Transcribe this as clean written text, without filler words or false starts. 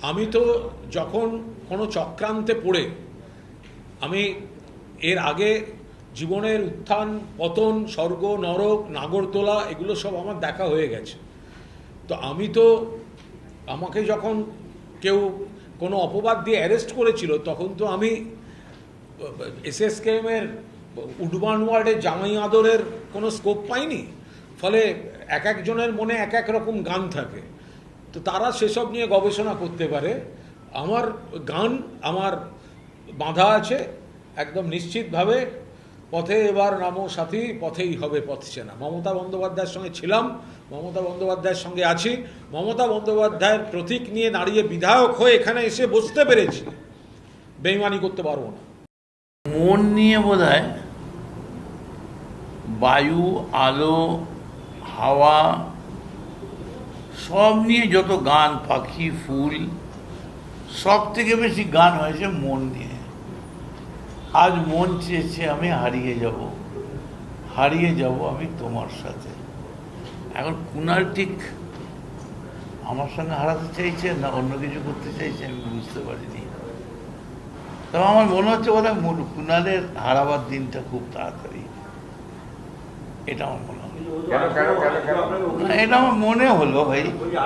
আমি তো যখন কোনো চক্রান্তে পড়ে আমি এর আগে জীবনের উত্থান পতন স্বর্গ নরক নাগরদোলা এগুলো সব আমার দেখা হয়ে গেছে। তো আমি তো আমাকে যখন কেউ কোনো অপবাদ দিয়ে অ্যারেস্ট করেছিল তখন তো আমি এসএসকেএমের উডবান ওয়ার্ডের জামাই আদরের কোনো স্কোপ পাইনি। ফলে এক একজনের মনে এক এক রকম গান থাকে, তো তারা সেসব নিয়ে গবেষণা করতে পারে। আমার গান আমার বাঁধা আছে একদম নিশ্চিতভাবে, পথে এবার নামো সাথী পথেই হবে পথ চেনা। মমতা বন্দ্যোপাধ্যায়ের সঙ্গে ছিলাম, মমতা বন্দ্যোপাধ্যায়ের সঙ্গে আছি, মমতা বন্দ্যোপাধ্যায়ের প্রতীক নিয়ে দাঁড়িয়ে বিধায়ক হয়ে এখানে এসে বসতে পেরেছি, বেইমানি করতে পারবো না। মন নিয়ে বোধহয় বায়ু আলো হাওয়া সব নিয়ে যত গান পাখি ফুল সব থেকে বেশি গান হয়েছে মন নিয়ে। আজ মন চেয়েছে আমি হারিয়ে যাব আমি তোমার সাথে। এখন কুনাল ঠিক আমার সঙ্গে হারাতে চাইছে না অন্য কিছু করতে চাইছে আমি বুঝতে পারিনি। তবে আমার মনে হচ্ছে বোধহয় কুনালের হারাবার দিনটা খুব তাড়াতাড়ি, এটা আমার মনে হলো। এটা আমার মনে হলো ভাই।